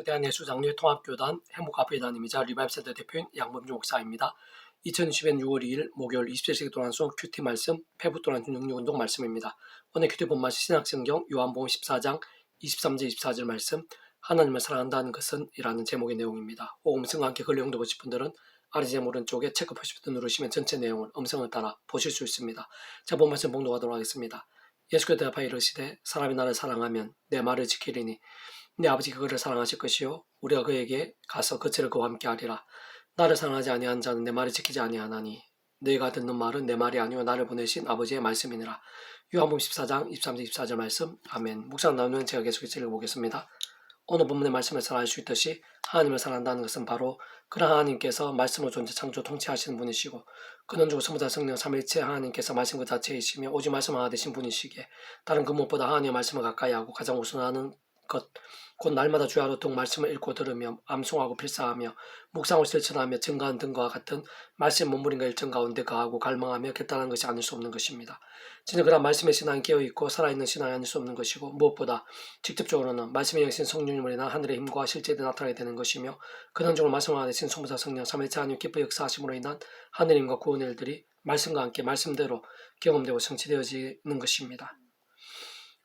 대한예수장로회 통합교단 행복카페단임이자 리바이브센터 대표인 양범주 목사입니다. 2020년 6월 2일 목요일 27세기 도란송 큐티 말씀 페북도란 중력운동 말씀입니다. 오늘 큐티 본말씀 신약성경 요한복음 14장 23절 24절 말씀 하나님을 사랑한다는 것은 이라는 제목의 내용입니다. 혹 음성과 함께 글 내용도 보실 분들은 아래 제 오른쪽에 체크 표시 버튼 누르시면 전체 내용을 음성을 따라 보실 수 있습니다. 자, 본 말씀 봉독하도록 하겠습니다. 예수께서 대답하여 이르시되 사람이 나를 사랑하면 내 말을 지키리니 내 아버지 그를 사랑하실 것이요 우리가 그에게 가서 거처를 그와 함께 하리라. 나를 사랑하지 아니한 자는 내 말을 지키지 아니하나니 너희가 듣는 말은 내 말이 아니요 나를 보내신 아버지의 말씀이니라. 요한복음 14장 23절 24절 말씀. 아멘. 묵상 나누면 제가 계속해서 읽어보겠습니다. 오늘 본문의 말씀에서 알 수 있듯이 하나님을 사랑한다는 것은 바로 그런 하나님께서 말씀으로 존재 창조 통치하시는 분이시고 그는 주 성부자 성령 삼위일체 하나님께서 말씀 그 자체이시며 오직 말씀 하나 되신 분이시기에 다른 그 무엇보다 하나님의 말씀을 가까이 하고 가장 우선하는 것 곧 날마다 주야 로통 말씀을 읽고 들으며 암송하고 필사하며 묵상을 실천하며 증거하는 등과 같은 말씀 문물인가 일정 가운데 거하고 갈망하며 결단하는 것이 아닐 수 없는 것입니다. 진짜 그런 말씀의 신앙이 깨어있고 살아있는 신앙이 아닐 수 없는 것이고 무엇보다 직접적으로는 말씀의 영신 성령님으로 인한 하늘의 힘과 실제에 나타나게 되는 것이며 근원적으로 말씀을 되신 성부자 성령 삼위일체 하나님 기뻐 역사하심으로 인한 하늘의 힘과 구원의 일들이 말씀과 함께 말씀대로 경험되고 성취되어지는 것입니다.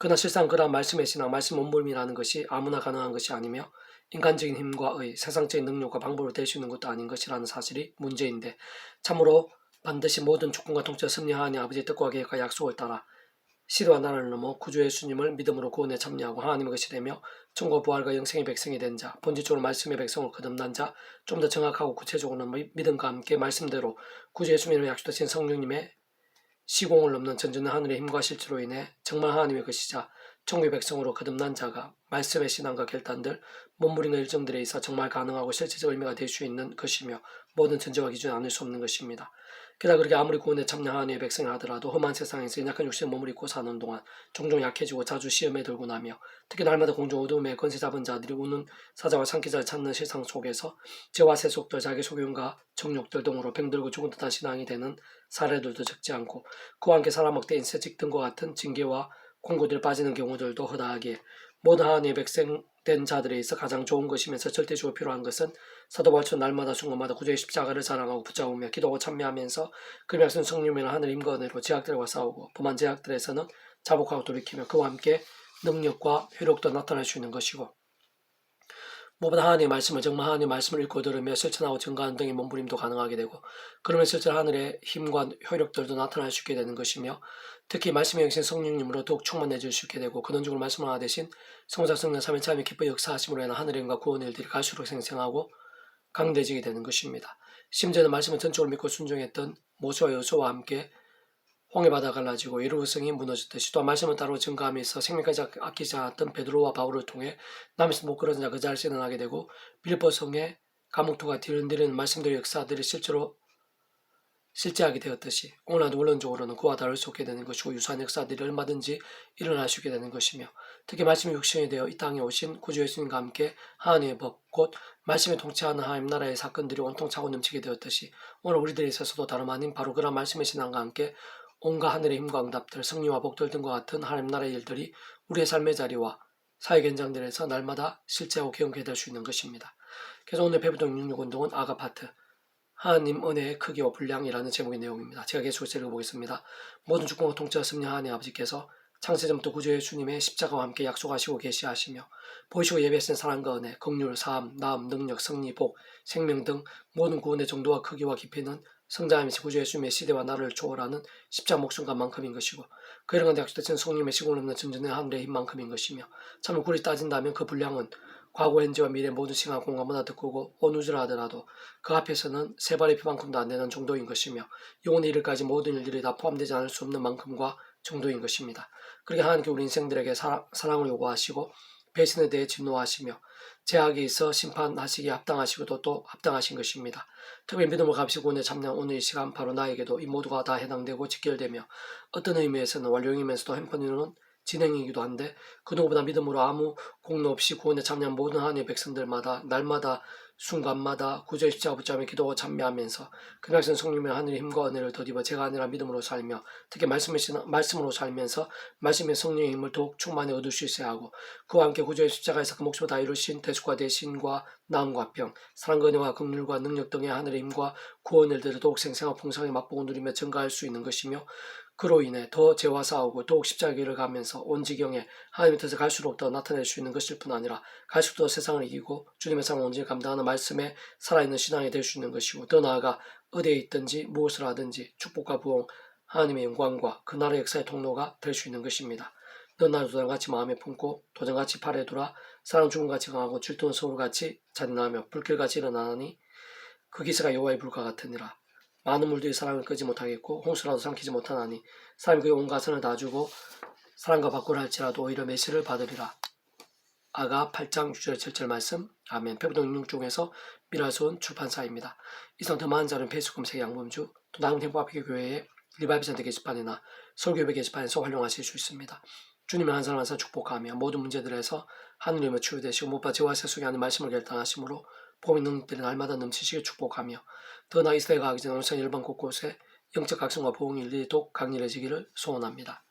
그러나 실상 그러한 말씀의 신앙, 말씀 온몸이라는 것이 아무나 가능한 것이 아니며 인간적인 힘과 세상적인 능력과 방법으로 될 수 있는 것도 아닌 것이라는 사실이 문제인데 참으로 반드시 모든 주권과 통치와 승리하나님 아버지의 뜻과 계획과 약속을 따라 시대와 나라를 넘어 구주 예수님을 믿음으로 구원에 참여하고 하나님의 것이 되며 천국 부활과 영생의 백성이 된 자, 본질적으로 말씀의 백성을 거듭난 자, 좀 더 정확하고 구체적으로는 믿음과 함께 말씀대로 구주 예수님을 약속하신 성령님의 시공을 넘는 전전한 하늘의 힘과 실체로 인해 정말 하나님의 것이자 천국의 백성으로 거듭난 자가 말씀의 신앙과 결단들, 몸부림과 일정들에 있어 정말 가능하고 실체적 의미가 될 수 있는 것이며 모든 전제와 기준이 아닐 수 없는 것입니다. 게다가 그렇게 아무리 구원에 참여한 하나님의 백성이 하더라도 험한 세상에서 약한 육신의 몸을 입고 사는 동안 종종 약해지고 자주 시험에 들고 나며 특히 날마다 공중 어두움에 권세 잡은 자들이 우는 사자와 산기자를 찾는 세상 속에서 죄와 세속들, 자기 소견과 정욕들 등으로 병들고 죽은 듯한 신앙이 되는 사례들도 적지 않고 그와 함께 살아먹되 인세직 등과 같은 징계와 공고들 빠지는 경우들도 허다하기에 모든 하나님의 백성 된 자들에 있어 가장 좋은 것이면서 절대적으로 필요한 것은 사도 바울처럼 날마다 순간마다 구주의 십자가를 자랑하고 붙잡으며 기도하고 참여하면서 그 말씀 성령이나 하늘 힘과 은혜로 제약들과 싸우고 범한 제약들에서는 자복하고 돌이키며 그와 함께 능력과 효력도 나타날 수 있는 것이고 무엇보다 하나님의 말씀을 정말 하나님의 말씀을 읽고 들으며 실천하고 증거하는 등의 몸부림도 가능하게 되고 그러면 실제 하늘의 힘과 효력들도 나타날 수 있게 되는 것이며 특히 말씀의 영신 성령님으로 더욱 충만해질 수 있게 되고 근원적으로 말씀을 하나 대신 성자 성령 삼위일체 하나님의 기뻐 역사하심으로 인한 하늘의 힘과 구원의 일들이 갈수록 생생하고 강대지게 되는 것입니다. 심지어는 말씀을 전적으로 믿고 순종했던 모세와 여호수아와 함께 홍해바다 갈라지고 예루살렘이 무너졌듯이 또 말씀을 따로 증거함에 있어 생명까지 아끼지 않았던 베드로와 바울을 통해 남에서 못 그러던 자그 자리에서 일어나게 되고 빌립보 성에 감옥토가 뒤흔들리는 말씀들의 역사들이 실제하게 되었듯이 오늘날도 원론적으로는 그와 다를 수 없게 되는 것이고 유사한 역사들이 얼마든지 일어날 수 있게 되는 것이며 특히 말씀이 육신이 되어 이 땅에 오신 구주 예수님과 함께 하나님의 법 곧 말씀이 통치하는 하나님 나라의 사건들이 온통 차고 넘치게 되었듯이 오늘 우리들에 있어서도 다름 아닌 바로 그런 말씀의 신앙과 함께 온갖 하늘의 힘과 응답들, 승리와 복들 등과 같은 하나님 나라의 일들이 우리의 삶의 자리와 사회 현장들에서 날마다 실제하고 경험하게 될 수 있는 것입니다. 그래서 오늘 배부동 66운동은 아가파트, 하나님 은혜의 크기와 분량이라는 제목의 내용입니다. 제가 계속해서 읽어보겠습니다. 모든 주권과 통치와 승리 하나님 아버지께서 창세전부터 구주 예수님의 십자가와 함께 약속하시고 계시하시며 보이시고 예배하신 사랑과 은혜, 긍휼, 사함, 나음, 능력, 승리, 복, 생명 등 모든 구원의 정도와 크기와 깊이는 성자이신 구주 예수님의 시대와 나라를 초월하는 십자가 목숨값만큼인 것이고 그 이런 가운데 약속되신 성령님의 시공을 넘는 전전의 하늘의 힘만큼인 것이며 참으로 굴이 따진다면 그 분량은 과거, 현재와 미래 모든 시간 공간보다 더 크고 어느 우주라 하더라도 그 앞에서는 세 발의 피만큼도 안 되는 정도인 것이며 영원의 일까지 모든 일들이 다 포함되지 않을 수 없는 만큼과 정도인 것입니다. 그렇게 하나님께 우리 인생들에게 사랑을 요구하시고 배신에 대해 진노하시며 제약에 있어 심판하시기에 합당하시고도 또 합당하신 것입니다. 특히 믿음을 값이고 오늘 참여한 오늘 이 시간 바로 나에게도 이 모두가 다 해당되고 직결되며 어떤 의미에서는 완료이면서도 한편으로는 진행이기도 한데 그 누구보다 믿음으로 아무 공로 없이 구원에 참여한 모든 하나님의 백성들마다 날마다 순간마다 구주의 십자가 붙잡며 기도하고 찬미하면서 그 백성 성령의 하늘의 힘과 은혜를 덧입어 제가 아니라 믿음으로 살며 특히 말씀으로 살면서 말씀의 성령의 힘을 더욱 충만히 얻을 수 있어야 하고 그와 함께 구주의 십자가에서 그 목숨을 다 이루신 대속과 대신과 나음과 병 사랑과 은혜와 긍휼과 능력 등의 하늘의 힘과 구원의 일들을 더욱 생생하고 풍성하게 맛보고 누리며 증가할 수 있는 것이며 그로 인해 더 죄와 싸우고 더욱 십자가의 길을 가면서 온 지경에 하나님의 뜻을 갈수록 더 나타낼 수 있는 것일 뿐 아니라 갈수록 더 세상을 이기고 주님의 삶을 온전히 감당하는 말씀에 살아있는 신앙이 될 수 있는 것이고 더 나아가 어디에 있든지 무엇을 하든지 축복과 부흥 하나님의 영광과 그 나라의 역사의 통로가 될 수 있는 것입니다. 넌 나를 도전같이 마음에 품고 도전같이 팔에 두라 사랑 죽음같이 강하고 질투는 서울같이 잔인하며 불길같이 일어나니 그 기세가 여호와의 불과 같으니라. 많은 물들이 사랑을 끄지 못하겠고 홍수라도 삼키지 못하나니 사람이 그의 온 가선을 다 주고 사랑과 바꾸라 할지라도 오히려 메시를 받으리라. 아가 8장 6절 7절 말씀. 아멘. 페브동 66쪽에서 미라손 출판사입니다. 이상 더 많은 자료는 페이스북 검색 양범주 또 나은 행복아피교 교회의 리바이브 센터 게시판이나 설교회 게시판에서 활용하실 수 있습니다. 주님의 한 사람 한 사람 축복하며 모든 문제들에서 하느님의 치유되시고 무엇보다 죄와 세 속에 하는 말씀을 결단하심으로 복음의 능력들이 날마다 넘치시게 축복하며 더 나아 이 시대가 가기 전에 온천 일반 곳곳에 영적 각성과 보응이 일일이 독 강렬해지기를 소원합니다.